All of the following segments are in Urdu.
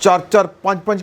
4-4 5-5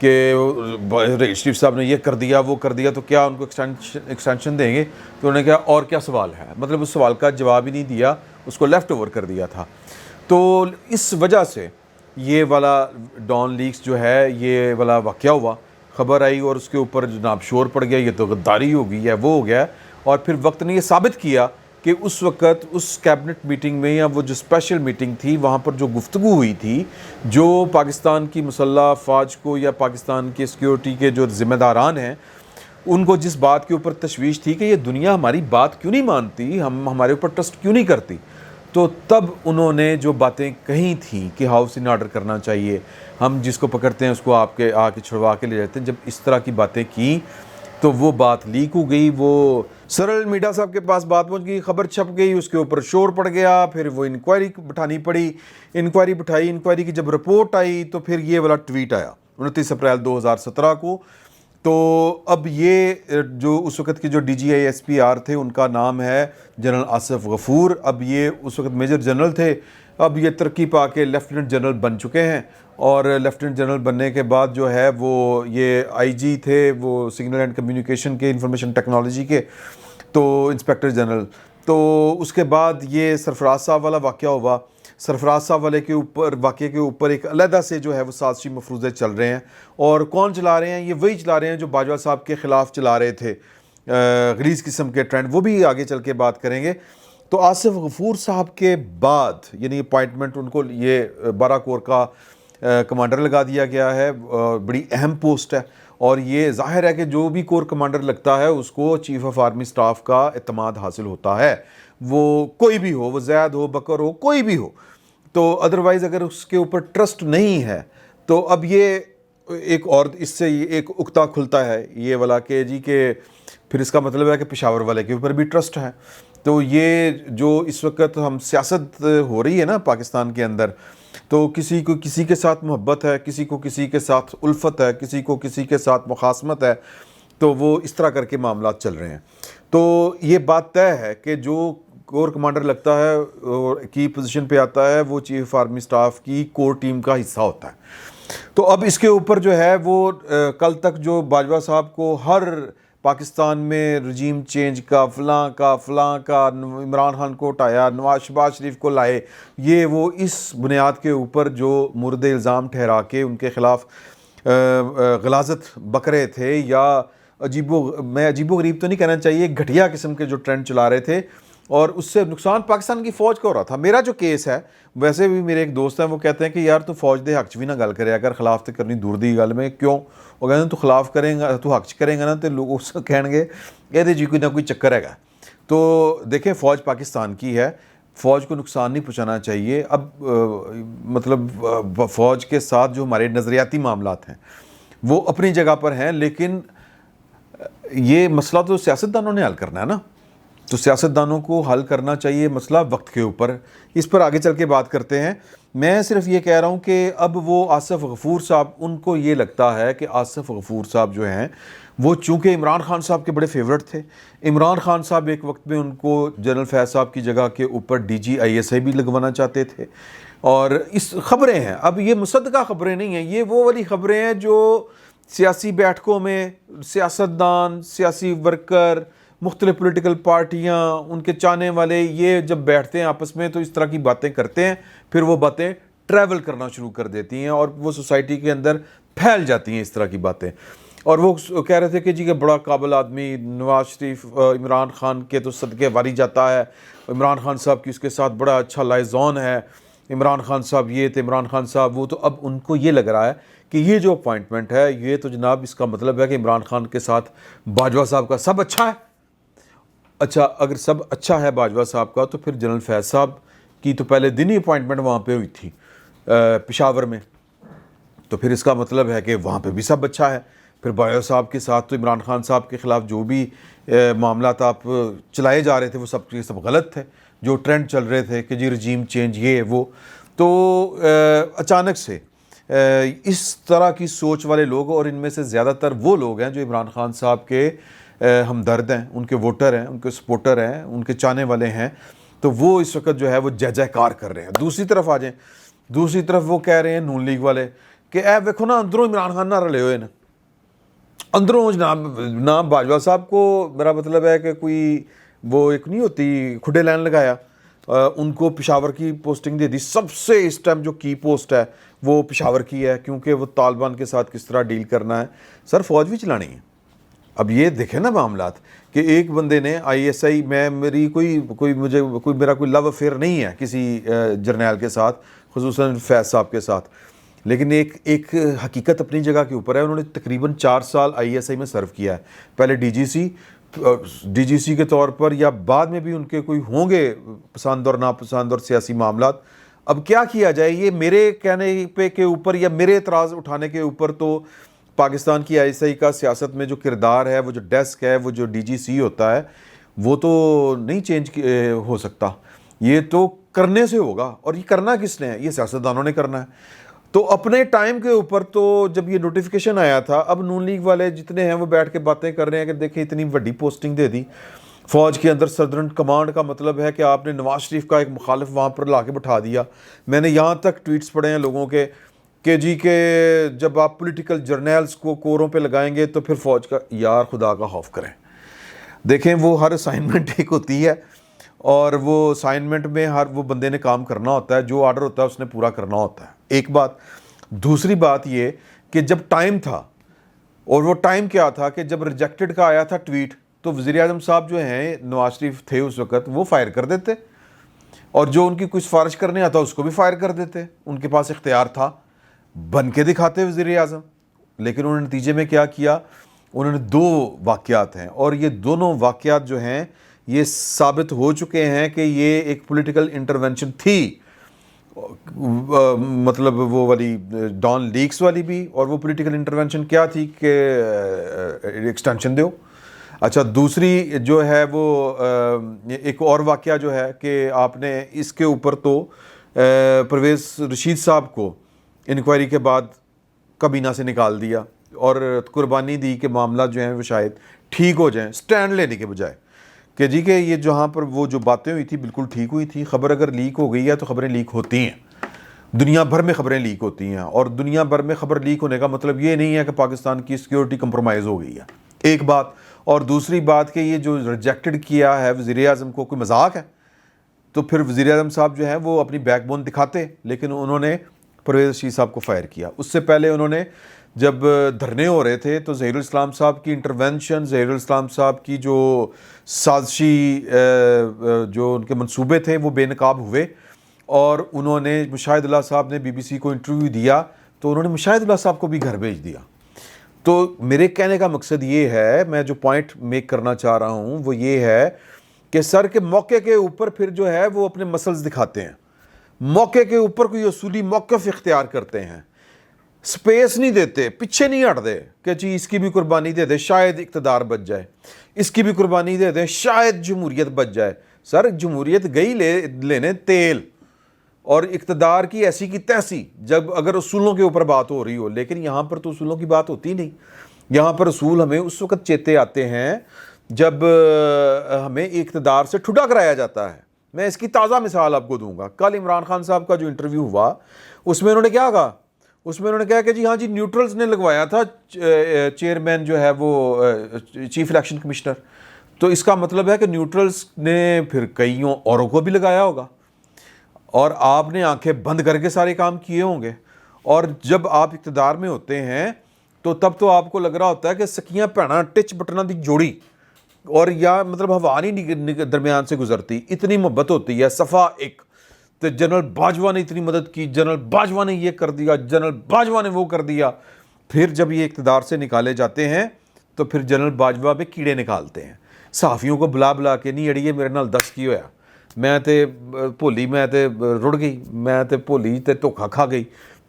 کہ رئیس شریف صاحب نے یہ کر دیا وہ کر دیا تو کیا ان کو ایکسٹینشن دیں گے؟ تو انہوں نے کہا اور کیا سوال ہے، مطلب اس سوال کا جواب ہی نہیں دیا، اس کو لیفٹ اوور کر دیا تھا. تو اس وجہ سے یہ والا ڈان لیکس جو ہے یہ والا واقعہ ہوا، خبر آئی اور اس کے اوپر جناب شور پڑ گیا، یہ تو غداری ہو گئی ہے، وہ ہو گیا. اور پھر وقت نے یہ ثابت کیا کہ اس وقت اس کیبنٹ میٹنگ میں یا وہ جو اسپیشل میٹنگ تھی وہاں پر جو گفتگو ہوئی تھی، جو پاکستان کی مسلح افواج کو یا پاکستان کی سیکیورٹی کے جو ذمہ داران ہیں ان کو جس بات کے اوپر تشویش تھی کہ یہ دنیا ہماری بات کیوں نہیں مانتی، ہمارے اوپر ٹرسٹ کیوں نہیں کرتی، تو تب انہوں نے جو باتیں کہی تھیں کہ ہاؤس ان آرڈر کرنا چاہیے، ہم جس کو پکڑتے ہیں اس کو آپ کے آ کے چھڑوا کے لے جاتے ہیں، جب اس طرح کی باتیں کی تو وہ بات لیک ہو گئی، وہ سرل میڈیا صاحب کے پاس بات پہنچ گئی، خبر چھپ گئی، اس کے اوپر شور پڑ گیا، پھر وہ انکوائری بٹھانی پڑی، انکوائری کی جب رپورٹ آئی تو پھر یہ والا ٹویٹ آیا 29 اپریل 2017 کو. تو اب یہ جو اس وقت کے جو D G I S P R تھے ان کا نام ہے جنرل آصف غفور. اب یہ اس وقت میجر جنرل تھے، اب یہ ترقی پا کے لیفٹیننٹ جنرل بن چکے ہیں، اور لیفٹیننٹ جنرل بننے کے بعد جو ہے وہ یہ آئی جی تھے، وہ سگنل اینڈ کمیونیکیشن کے، انفارمیشن ٹیکنالوجی کے، تو انسپیکٹر جنرل. تو اس کے بعد یہ سرفراز صاحب والا واقعہ ہوا. سرفراز صاحب والے کے اوپر واقعے کے اوپر ایک علیحدہ سے جو ہے وہ سازشی مفروضے چل رہے ہیں، اور کون چلا رہے ہیں؟ یہ وہی چلا رہے ہیں جو باجوہ صاحب کے خلاف چلا رہے تھے، غلیظ قسم کے ٹرینڈ، وہ بھی آگے چل کے بات کریں گے. تو آصف غفور صاحب کے بعد یعنی اپوائنٹمنٹ ان کو یہ 12 کور کا کمانڈر لگا دیا گیا ہے، بڑی اہم پوسٹ ہے، اور یہ ظاہر ہے کہ جو بھی کور کمانڈر لگتا ہے اس کو چیف آف آرمی سٹاف کا اعتماد حاصل ہوتا ہے، وہ کوئی بھی ہو، وہ زید ہو، بکر ہو، کوئی بھی ہو. تو ادروائز اگر اس کے اوپر ٹرسٹ نہیں ہے تو اب یہ ایک اور اس سے ایک اکتا کھلتا ہے یہ والا کہ جی کہ پھر اس کا مطلب ہے کہ پشاور والے کے اوپر بھی ٹرسٹ ہے. تو یہ جو اس وقت ہم سیاست ہو رہی ہے نا پاکستان کے اندر، تو کسی کو کسی کے ساتھ محبت ہے، کسی کو کسی کے ساتھ الفت ہے، کسی کو کسی کے ساتھ مخاصمت ہے، تو وہ اس طرح کر کے معاملات چل رہے ہیں. تو یہ بات طے ہے کہ جو کور کمانڈر لگتا ہے اور کی پوزیشن پہ آتا ہے وہ چیف آرمی سٹاف کی کور ٹیم کا حصہ ہوتا ہے. تو اب اس کے اوپر جو ہے وہ کل تک جو باجوہ صاحب کو ہر پاکستان میں رجیم چینج کا فلاں کا عمران خان کو اٹھایا، شہباز شریف کو لائے، یہ وہ اس بنیاد کے اوپر جو مورد الزام ٹھہرا کے ان کے خلاف غلاظت بکرے تھے، یا عجیب و غریب تو نہیں کہنا چاہیے، گھٹیا قسم کے جو ٹرینڈ چلا رہے تھے، اور اس سے نقصان پاکستان کی فوج کا ہو رہا تھا. میرا جو کیس ہے، ویسے بھی میرے ایک دوست ہیں وہ کہتے ہیں کہ یار تو فوج دے حق چ بھی نہ گل کرے، اگر خلاف تے کرنی دور دی گل میں کیوں، وہ کہتے ہیں تو خلاف کریں گا، تو حق چ کریں گا نا تو لوگ اس کو کہیں گے یہ جی کوئی نہ کوئی چکر ہے گا. تو دیکھیں فوج پاکستان کی ہے، فوج کو نقصان نہیں پہنچانا چاہیے. اب مطلب فوج کے ساتھ جو ہمارے نظریاتی معاملات ہیں وہ اپنی جگہ پر ہیں، لیکن یہ مسئلہ تو سیاستدانوں نے حل کرنا ہے نا، تو سیاستدانوں کو حل کرنا چاہیے مسئلہ وقت کے اوپر. اس پر آگے چل کے بات کرتے ہیں. میں صرف یہ کہہ رہا ہوں کہ اب وہ آصف غفور صاحب، ان کو یہ لگتا ہے کہ آصف غفور صاحب جو ہیں وہ چونکہ عمران خان صاحب کے بڑے فیورٹ تھے، عمران خان صاحب ایک وقت میں ان کو جنرل فیض صاحب کی جگہ کے اوپر D G I S I بھی لگوانا چاہتے تھے. اور اس خبریں ہیں، اب یہ مصدقہ خبریں نہیں ہیں، یہ وہ والی خبریں ہیں جو سیاسی بیٹھکوں میں سیاستدان، سیاسی ورکر، مختلف پولیٹیکل پارٹیاں، ان کے چاہنے والے یہ جب بیٹھتے ہیں آپس میں تو اس طرح کی باتیں کرتے ہیں، پھر وہ باتیں ٹریول کرنا شروع کر دیتی ہیں اور وہ سوسائٹی کے اندر پھیل جاتی ہیں اس طرح کی باتیں. اور وہ کہہ رہے تھے کہ جی کہ بڑا قابل آدمی نواز شریف عمران خان کے تو صدقے واری جاتا ہے، عمران خان صاحب کی اس کے ساتھ بڑا اچھا لائزون ہے، عمران خان صاحب یہ تھے، عمران خان صاحب وہ. تو اب ان کو یہ لگ رہا ہے کہ یہ جو اپوائنٹمنٹ ہے یہ تو جناب اس کا مطلب ہے کہ عمران خان کے ساتھ باجوہ صاحب کا سب اچھا ہے. اچھا اگر سب اچھا ہے باجوہ صاحب کا تو پھر جنرل فیض صاحب کی تو پہلے دن ہی اپوائنٹمنٹ وہاں پہ ہوئی تھی پشاور میں، تو پھر اس کا مطلب ہے کہ وہاں پہ بھی سب اچھا ہے. پھر باجوہ صاحب کے ساتھ تو عمران خان صاحب کے خلاف جو بھی معاملات آپ چلائے جا رہے تھے وہ سب کے سب غلط تھے، جو ٹرینڈ چل رہے تھے کہ جی رجیم چینج یہ وہ. تو اچانک سے اس طرح کی سوچ والے لوگ، اور ان میں سے زیادہ تر وہ لوگ ہیں جو عمران خان صاحب کے ہمدرد ہیں، ان کے ووٹر ہیں، ان کے سپورٹر ہیں، ان کے چاہنے والے ہیں، تو وہ اس وقت جو ہے وہ جے جے کار کر رہے ہیں. دوسری طرف آ جائیں، دوسری طرف وہ کہہ رہے ہیں نون لیگ والے کہ اے ویکھو نا اندروں عمران خان نہ رلے ہوئے نا, اندروں جناب نہ باجوہ صاحب کو, میرا مطلب ہے کہ کوئی وہ ایک نہیں ہوتی کھڈے لائن لگایا, ان کو پشاور کی پوسٹنگ دے دی. سب سے اس ٹائم جو کی پوسٹ ہے وہ پشاور کی ہے, کیونکہ وہ طالبان کے ساتھ کس طرح ڈیل کرنا ہے. سر فوج بھی چلانی ہے. اب یہ دیکھیں نا معاملات کہ ایک بندے نے آئی ایس آئی, میں میری میرا کوئی لو افیئر نہیں ہے کسی جرنیل کے ساتھ, خصوصاً فیض صاحب کے ساتھ, لیکن ایک حقیقت اپنی جگہ کے اوپر ہے. انہوں نے تقریباً 4 سال آئی ایس آئی میں سرو کیا ہے, پہلے ڈی جی سی کے طور پر, یا بعد میں بھی ان کے کوئی ہوں گے پسند اور ناپسند اور سیاسی معاملات. اب کیا کیا جائے, یہ میرے کہنے پہ کے اوپر یا میرے اعتراض اٹھانے کے اوپر تو پاکستان کی آئی ایس آئی کا سیاست میں جو کردار ہے, وہ جو ڈیسک ہے, وہ جو ڈی جی سی ہوتا ہے, وہ تو نہیں چینج ہو سکتا. یہ تو کرنے سے ہوگا, اور یہ کرنا کس نے ہے؟ یہ سیاستدانوں نے کرنا ہے. تو اپنے ٹائم کے اوپر تو جب یہ نوٹیفیکیشن آیا تھا, اب نون لیگ والے جتنے ہیں وہ بیٹھ کے باتیں کر رہے ہیں کہ دیکھیں اتنی بڑی پوسٹنگ دے دی فوج کے اندر, سدرن کمانڈ کا مطلب ہے کہ آپ نے نواز شریف کا ایک مخالف وہاں پر لا کے بٹھا دیا. میں نے یہاں تک ٹویٹس پڑھے ہیں لوگوں کے کہ جی کہ جب آپ پولیٹیکل جرنیلز کو کوروں پہ لگائیں گے تو پھر فوج کا, یار خدا کا خوف کریں. دیکھیں وہ ہر اسائنمنٹ ایک ہوتی ہے, اور وہ اسائنمنٹ میں ہر وہ بندے نے کام کرنا ہوتا ہے, جو آرڈر ہوتا ہے اس نے پورا کرنا ہوتا ہے. ایک بات. دوسری بات یہ کہ جب ٹائم تھا, اور وہ ٹائم کیا تھا کہ جب ریجیکٹڈ کا آیا تھا ٹویٹ, تو وزیر اعظم صاحب جو ہیں نواز شریف تھے اس وقت, وہ فائر کر دیتے, اور جو ان کی کوئی سفارش کرنے آتا اس کو بھی فائر کر دیتے. ان کے پاس اختیار تھا, بن کے دکھاتے وزیر اعظم. لیکن انہوں نے نتیجے میں کیا کیا, انہوں نے 2 واقعات ہیں, اور یہ دونوں واقعات جو ہیں یہ ثابت ہو چکے ہیں کہ یہ ایک پولیٹیکل انٹرونشن تھی. مطلب وہ والی ڈان لیکس والی بھی, اور وہ پولیٹیکل انٹرونشن کیا تھی کہ ایکسٹینشن دو. اچھا, دوسری جو ہے وہ ایک اور واقعہ جو ہے کہ آپ نے اس کے اوپر تو پرویز رشید صاحب کو انکوائری کے بعد کابینہ سے نکال دیا, اور قربانی دی کہ معاملات جو ہیں وہ شاید ٹھیک ہو جائیں, سٹینڈ لینے کے بجائے کہ جی کہ یہ جہاں پر وہ جو باتیں ہوئی تھی بالکل ٹھیک ہوئی تھی. خبر اگر لیک ہو گئی ہے تو خبریں لیک ہوتی ہیں, دنیا بھر میں خبریں لیک ہوتی ہیں, اور دنیا بھر میں خبر لیک ہونے کا مطلب یہ نہیں ہے کہ پاکستان کی سیکیورٹی کمپرومائز ہو گئی ہے. ایک بات. اور دوسری بات کہ یہ جو ریجیکٹڈ کیا ہے وزیر اعظم کو, کوئی مذاق ہے؟ تو پھر وزیر اعظم صاحب جو ہیں وہ اپنی بیک بون دکھاتے, لیکن انہوں نے پرویز رشید صاحب کو فائر کیا. اس سے پہلے انہوں نے جب دھرنے ہو رہے تھے تو ظہیر الاسلام صاحب کی انٹرونشن, ظہیر الاسلام صاحب کی جو سازشی جو ان کے منصوبے تھے وہ بے نقاب ہوئے, اور انہوں نے مشاہد اللہ صاحب نے بی بی سی کو انٹرویو دیا تو انہوں نے مشاہد اللہ صاحب کو بھی گھر بھیج دیا. تو میرے کہنے کا مقصد یہ ہے, میں جو پوائنٹ میک کرنا چاہ رہا ہوں وہ یہ ہے کہ سر کے موقع کے اوپر پھر جو ہے وہ اپنے مسلز دکھاتے ہیں, موقع کے اوپر کوئی اصولی موقف اختیار کرتے ہیں, سپیس نہیں دیتے, پیچھے نہیں ہٹ دے کہ جی اس کی بھی قربانی دے دے شاید اقتدار بچ جائے, اس کی بھی قربانی دے دے شاید جمہوریت بچ جائے. سر جمہوریت گئی لینے تیل, اور اقتدار کی ایسی کی تیسی جب اگر اصولوں کے اوپر بات ہو رہی ہو. لیکن یہاں پر تو اصولوں کی بات ہوتی نہیں. یہاں پر اصول ہمیں اس وقت چیتے آتے ہیں جب ہمیں اقتدار سے ٹھٹا کرایا جاتا ہے. میں اس کی تازہ مثال آپ کو دوں گا. کل عمران خان صاحب کا جو انٹرویو ہوا اس میں انہوں نے کیا کہا, اس میں انہوں نے کہا کہ جی ہاں جی نیوٹرلز نے لگوایا تھا چیئرمین جو ہے وہ چیف الیکشن کمشنر, تو اس کا مطلب ہے کہ نیوٹرلز نے پھر کئیوں اوروں کو بھی لگایا ہوگا, اور آپ نے آنکھیں بند کر کے سارے کام کیے ہوں گے. اور جب آپ اقتدار میں ہوتے ہیں تو تب تو آپ کو لگ رہا ہوتا ہے کہ سکیاں بھیڑاں ٹچ بٹنا دی جوڑی, اور یا مطلب ہوا نہیں درمیان سے گزرتی, اتنی محبت ہوتی ہے. صفا ایک تو جنرل باجوہ نے اتنی مدد کی, جنرل باجوہ نے یہ کر دیا, جنرل باجوہ نے وہ کر دیا. پھر جب یہ اقتدار سے نکالے جاتے ہیں تو پھر جنرل باجوہ پہ کیڑے نکالتے ہیں. صحافیوں کو بلا بلا کے, نہیں اڑیے میرے نال دس کی ہویا, میں تے بھولی, میں تے رڑ گئی, میں تے بھولی تے دھوکھا کھا گئی.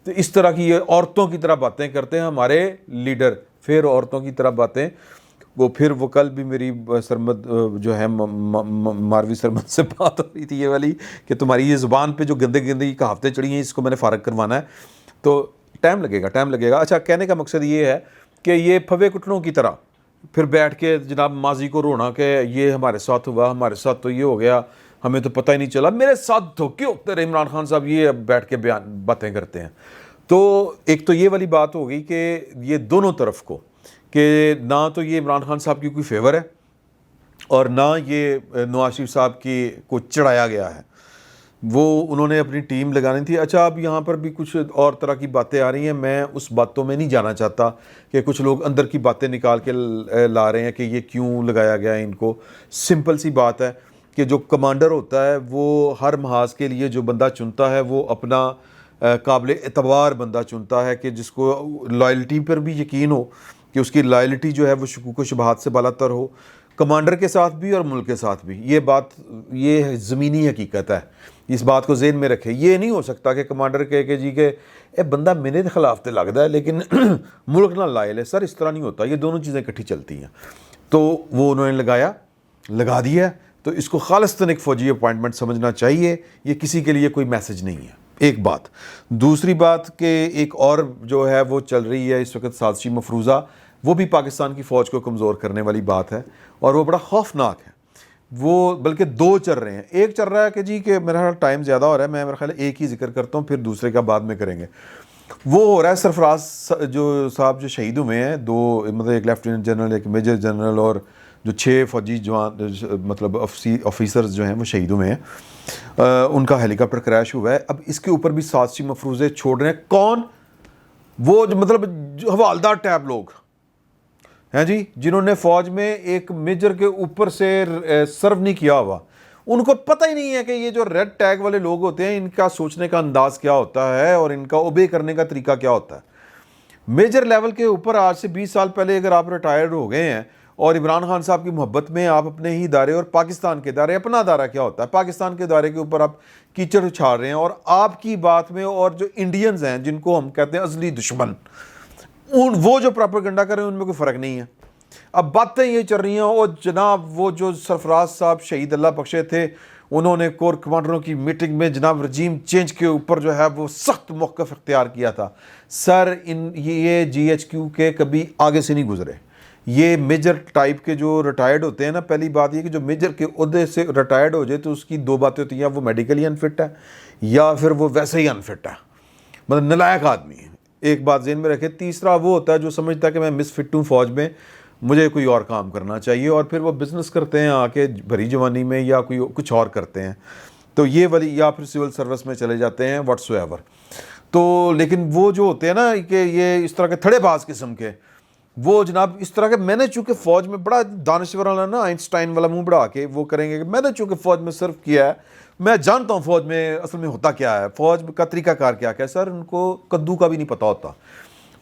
تو اس طرح کی یہ عورتوں کی طرح باتیں کرتے ہیں ہمارے لیڈر, پھر عورتوں کی طرح باتیں. وہ پھر وہ کل بھی میری سرمد جو ہے ماروی سرمد سے بات ہو رہی تھی یہ والی کہ تمہاری یہ زبان پہ جو گندگی کہاوتیں چڑھی ہیں اس کو میں نے فارغ کروانا ہے, تو ٹائم لگے گا. اچھا, کہنے کا مقصد یہ ہے کہ یہ پھوے کٹنوں کی طرح پھر بیٹھ کے جناب ماضی کو رونا کہ یہ ہمارے ساتھ ہوا, ہمارے ساتھ تو یہ ہو گیا, ہمیں تو پتہ ہی نہیں چلا, میرے ساتھ دھوکے ہوتے رہے عمران خان صاحب, یہ بیٹھ کے باتیں کرتے ہیں. تو ایک تو یہ والی بات ہو گئی کہ یہ دونوں طرف کو کہ نہ تو یہ عمران خان صاحب کی کوئی فیور ہے اور نہ یہ نواز شریف صاحب کی کو چڑھایا گیا ہے. وہ انہوں نے اپنی ٹیم لگانی تھی. اچھا اب یہاں پر بھی کچھ اور طرح کی باتیں آ رہی ہیں, میں اس باتوں میں نہیں جانا چاہتا کہ کچھ لوگ اندر کی باتیں نکال کے لا رہے ہیں کہ یہ کیوں لگایا گیا ہے ان کو. سمپل سی بات ہے کہ جو کمانڈر ہوتا ہے وہ ہر محاذ کے لیے جو بندہ چنتا ہے وہ اپنا قابل اعتبار بندہ چنتا ہے کہ جس کو لائلٹی پر بھی یقین ہو کہ اس کی لائلٹی جو ہے وہ شکوک و شبہات سے بالا تر ہو, کمانڈر کے ساتھ بھی اور ملک کے ساتھ بھی. یہ بات یہ زمینی حقیقت ہے, اس بات کو ذہن میں رکھے. یہ نہیں ہو سکتا کہ کمانڈر کہے کہ جی کہ اے بندہ میرے خلاف تے لگتا ہے لیکن ملک نہ لائل ہے. سر اس طرح نہیں ہوتا, یہ دونوں چیزیں اکٹھی چلتی ہیں. تو وہ انہوں نے لگا دیا. تو اس کو خالصتاً ایک فوجی اپوائنٹمنٹ سمجھنا چاہیے, یہ کسی کے لیے کوئی میسج نہیں ہے. ایک بات. دوسری بات کہ ایک اور جو ہے وہ چل رہی ہے اس وقت سازشی مفروضہ, وہ بھی پاکستان کی فوج کو کمزور کرنے والی بات ہے اور وہ بڑا خوفناک ہے. وہ بلکہ دو چل رہے ہیں. ایک چل رہا ہے کہ جی کہ میرا ٹائم زیادہ ہو رہا ہے, میں میرا خیال ایک ہی ذکر کرتا ہوں پھر دوسرے کا بعد میں کریں گے. وہ ہو رہا ہے سرفراز جو صاحب جو شہید ہوئے ہیں, دو مطلب ایک لیفٹیننٹ جنرل ایک میجر جنرل اور جو 6 فوجی جوان مطلب آفیسرز جو ہیں وہ شہید ہوئے ہیں, ان کا ہیلی کاپٹر کریش ہوا ہے. اب اس کے اوپر بھی سازشی مفروضے چھوڑ رہے ہیں. کون؟ وہ جو مطلب حوالدار ٹیب لوگ ہیں جی, جنہوں نے فوج میں ایک میجر کے اوپر سے سرو نہیں کیا ہوا. ان کو پتہ ہی نہیں ہے کہ یہ جو ریڈ ٹیگ والے لوگ ہوتے ہیں ان کا سوچنے کا انداز کیا ہوتا ہے اور ان کا اوبے کرنے کا طریقہ کیا ہوتا ہے. میجر لیول کے اوپر آج سے 20 سال پہلے اگر آپ ریٹائرڈ ہو گئے ہیں اور عمران خان صاحب کی محبت میں آپ اپنے ہی ادارے اور پاکستان کے ادارے, اپنا ادارہ کیا ہوتا ہے, پاکستان کے ادارے کے اوپر آپ کیچڑ اچھال رہے ہیں اور آپ کی بات میں اور جو انڈینز ہیں جن کو ہم کہتے ہیں اصلی دشمن, وہ جو پراپیگنڈا کر رہے ہیں ان میں کوئی فرق نہیں ہے. اب باتیں یہ چل رہی ہیں اور جناب وہ جو سرفراز صاحب شہید اللہ بخشے تھے انہوں نے کور کمانڈروں کی میٹنگ میں جناب رجیم چینج کے اوپر جو ہے وہ سخت موقف اختیار کیا تھا. سر یہ جی ایچ کیو کے کبھی آگے سے نہیں گزرے. یہ میجر ٹائپ کے جو ریٹائرڈ ہوتے ہیں نا, پہلی بات یہ کہ جو میجر کے عہدے سے ریٹائرڈ ہو جائے تو اس کی دو باتیں ہوتی ہیں, وہ میڈیکلی انفٹ ہے یا پھر وہ ویسے ہی انفٹ ہے, مطلب نلائق آدمی ہے. ایک بات ذہن میں رکھے. تیسرا وہ ہوتا ہے جو سمجھتا ہے کہ میں مس فٹ ہوں فوج میں, مجھے کوئی اور کام کرنا چاہیے, اور پھر وہ بزنس کرتے ہیں آ کے بھری جوانی میں یا کوئی کچھ اور کرتے ہیں. تو یہ والی, یا پھر سول سروس میں چلے جاتے ہیں واٹس ایور. تو لیکن وہ جو ہوتے ہیں نا کہ یہ اس طرح کے تھڑے باز قسم کے, وہ جناب اس طرح کے, میں نے چونکہ فوج میں بڑا دانشور والا نا آئنسٹائن والا منہ بڑھا کے وہ کریں گے کہ میں نے چونکہ فوج میں سرو کیا ہے, میں جانتا ہوں فوج میں اصل میں ہوتا کیا ہے, فوج کا طریقہ کار کیا ہے. سر ان کو کدو کا بھی نہیں پتہ ہوتا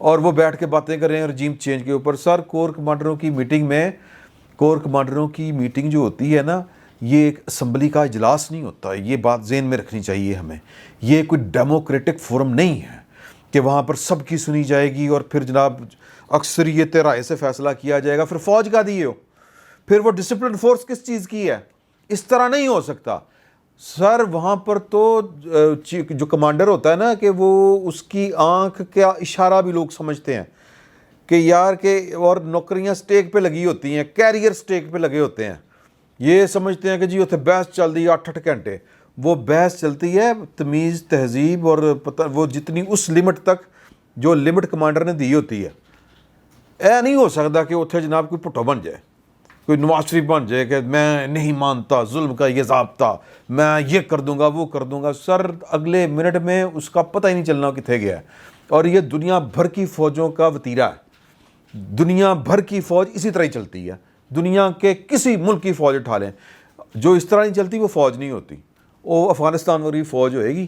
اور وہ بیٹھ کے باتیں کر رہے ہیں رجیم چینج کے اوپر. سر کور کمانڈروں کی میٹنگ میں, کور کمانڈروں کی میٹنگ جو ہوتی ہے نا, یہ ایک اسمبلی کا اجلاس نہیں ہوتا. یہ بات ذہن میں رکھنی چاہیے ہمیں. یہ کوئی ڈیموکریٹک فورم نہیں ہے کہ وہاں پر سب کی سنی جائے گی اور پھر جناب اکثریت رائے سے فیصلہ کیا جائے گا. پھر فوج کا دیے ہو, پھر وہ ڈسپلن فورس کس چیز کی ہے؟ اس طرح نہیں ہو سکتا. سر وہاں پر تو جو کمانڈر ہوتا ہے نا کہ وہ اس کی آنکھ کا اشارہ بھی لوگ سمجھتے ہیں کہ یار کہ, اور نوکریاں سٹیک پہ لگی ہوتی ہیں, کیریئر سٹیک پہ لگے ہوتے ہیں. یہ سمجھتے ہیں کہ جی اتنے بحث چل رہی ہے 8-8 گھنٹے. وہ بحث چلتی ہے تمیز تہذیب اور پتہ وہ جتنی اس لمٹ تک جو لمٹ کمانڈر نے دی ہوتی ہے. نہیں ہو سکتا کہ اتنے جناب کوئی پٹھو بن جائے, کوئی نواز شریف بن جائے کہ میں نہیں مانتا ظلم کا یہ ضابطہ, میں یہ کر دوں گا وہ کر دوں گا. سر اگلے منٹ میں اس کا پتہ ہی نہیں چلنا کتنے گیا ہے. اور یہ دنیا بھر کی فوجوں کا وتیرہ ہے. دنیا بھر کی فوج اسی طرح ہی چلتی ہے. دنیا کے کسی ملک کی فوج اٹھا لیں, جو اس طرح نہیں چلتی وہ فوج نہیں ہوتی. وہ افغانستان والی فوج ہوئے گی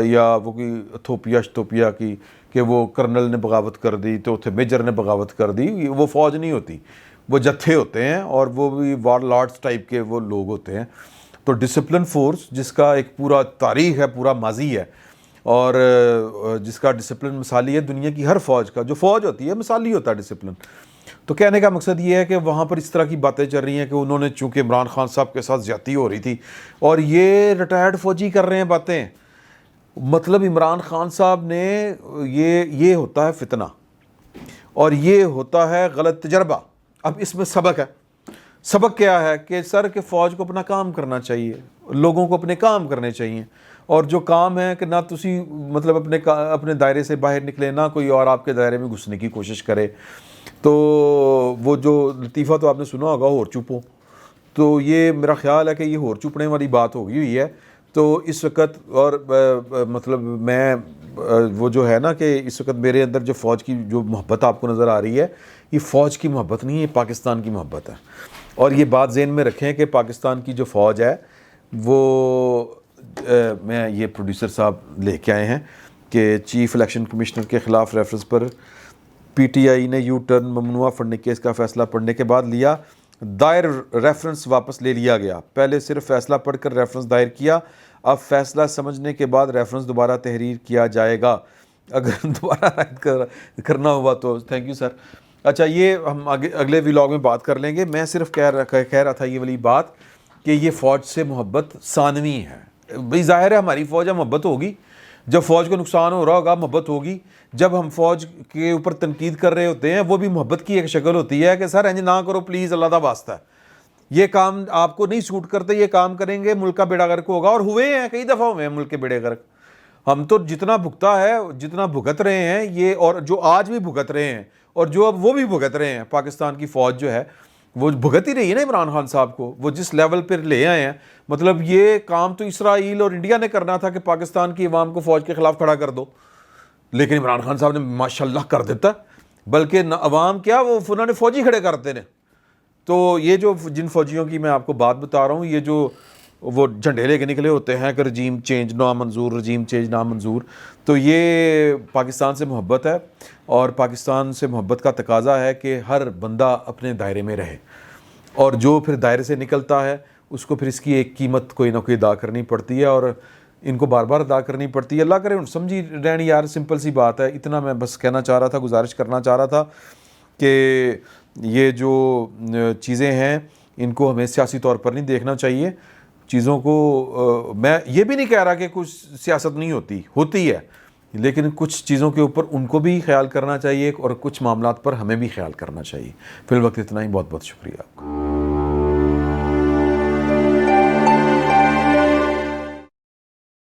یا وہ کوئی ایتھوپیا کی کہ وہ کرنل نے بغاوت کر دی تو اتنے میجر نے بغاوت کر دی, وہ فوج نہیں ہوتی. وہ جتھے ہوتے ہیں اور وہ بھی وار لارڈز ٹائپ کے وہ لوگ ہوتے ہیں. تو ڈسپلن فورس جس کا ایک پورا تاریخ ہے, پورا ماضی ہے, اور جس کا ڈسپلن مثالی ہے, دنیا کی ہر فوج کا جو فوج ہوتی ہے مثالی ہوتا ہے ڈسپلن. تو کہنے کا مقصد یہ ہے کہ وہاں پر اس طرح کی باتیں چل رہی ہیں کہ انہوں نے چونکہ عمران خان صاحب کے ساتھ زیادتی ہو رہی تھی اور یہ ریٹائرڈ فوجی کر رہے ہیں باتیں. مطلب عمران خان صاحب نے یہ ہوتا ہے فتنہ اور یہ ہوتا ہے غلط تجربہ. اب اس میں سبق ہے. سبق کیا ہے کہ سر کہ فوج کو اپنا کام کرنا چاہیے, لوگوں کو اپنے کام کرنے چاہیے, اور جو کام ہے کہ نہ تسی مطلب اپنے دائرے سے باہر نکلے، نہ کوئی اور آپ کے دائرے میں گھسنے کی کوشش کرے. تو وہ جو لطیفہ تو آپ نے سنا ہوگا ہور چپو، تو یہ میرا خیال ہے کہ یہ ہور چپنے والی بات ہو گئی ہوئی ہے. تو اس وقت اور مطلب میں وہ جو ہے نا کہ اس وقت میرے اندر جو فوج کی جو محبت آپ کو نظر آ رہی ہے، یہ فوج کی محبت نہیں ہے، یہ پاکستان کی محبت ہے. اور یہ بات ذہن میں رکھیں کہ پاکستان کی جو فوج ہے وہ میں یہ پروڈیوسر صاحب لے کے آئے ہیں کہ چیف الیکشن کمشنر کے خلاف reference per P T I نے یو ٹرن ممنوعہ فنڈنگ کیس کا فیصلہ پڑھنے کے بعد لیا. دائر ریفرنس واپس لے لیا گیا. پہلے صرف فیصلہ پڑھ کر ریفرنس دائر کیا، اب فیصلہ سمجھنے کے بعد ریفرنس دوبارہ تحریر کیا جائے گا اگر دوبارہ رائٹ کرنا ہوا تو. Thank you sir. اچھا یہ ہم اگلے ولاگ میں بات کر لیں گے. میں صرف کہہ رہا تھا یہ والی بات کہ یہ فوج سے محبت ثانوی ہے. بھئی ظاہر ہے ہماری فوج ہے، محبت ہوگی. جب فوج کو نقصان ہو رہا ہوگا محبت ہوگی. جب ہم فوج کے اوپر تنقید کر رہے ہوتے ہیں وہ بھی محبت کی ایک شکل ہوتی ہے کہ سر انج نہ کرو پلیز، اللہ دا واسطہ ہے، یہ کام آپ کو نہیں سوٹ کرتے، یہ کام کریں گے ملک کا بیڑا غرق ہوگا. اور ہوئے ہیں، کئی دفعہ ہوئے ہیں ملک کے بیڑے غرق. ہم تو جتنا بھگتا ہے، جتنا بھگت رہے ہیں یہ، اور جو آج بھی بھگت رہے ہیں اور جو اب وہ بھی بھگت رہے ہیں، پاکستان کی فوج جو ہے وہ بھگت ہی رہی ہے نا عمران خان صاحب کو. وہ جس لیول پر لے آئے ہیں، مطلب یہ کام تو اسرائیل اور انڈیا نے کرنا تھا کہ پاکستان کی عوام کو فوج کے خلاف کھڑا کر دو، لیکن عمران خان صاحب نے ماشاءاللہ کر دیتا. بلکہ نہ عوام کیا، وہ انہوں نے فوجی کھڑے کرتے ہیں. تو یہ جو جن فوجیوں کی میں آپ کو بات بتا رہا ہوں، یہ جو وہ جھنڈے لے کے نکلے ہوتے ہیں کہ رجیم چینج نامنظور، رجیم چینج نامنظور، تو یہ پاکستان سے محبت ہے. اور پاکستان سے محبت کا تقاضا ہے کہ ہر بندہ اپنے دائرے میں رہے، اور جو پھر دائرے سے نکلتا ہے اس کو پھر اس کی ایک قیمت کوئی نہ کوئی ادا کرنی پڑتی ہے، اور ان کو بار بار ادا کرنی پڑتی ہے. اللہ کرے ان سمجھی رہنی یار، سمپل سی بات ہے. اتنا میں بس کہنا چاہ رہا تھا، گزارش کرنا چاہ رہا تھا کہ یہ جو چیزیں ہیں ان کو ہمیں سیاسی طور پر نہیں دیکھنا چاہیے. چیزوں کو میں یہ بھی نہیں کہہ رہا کہ کچھ سیاست نہیں ہوتی ہے، لیکن کچھ چیزوں کے اوپر ان کو بھی خیال کرنا چاہیے اور کچھ معاملات پر ہمیں بھی خیال کرنا چاہیے. فی الوقت اتنا ہی. بہت بہت شکریہ آپ کا.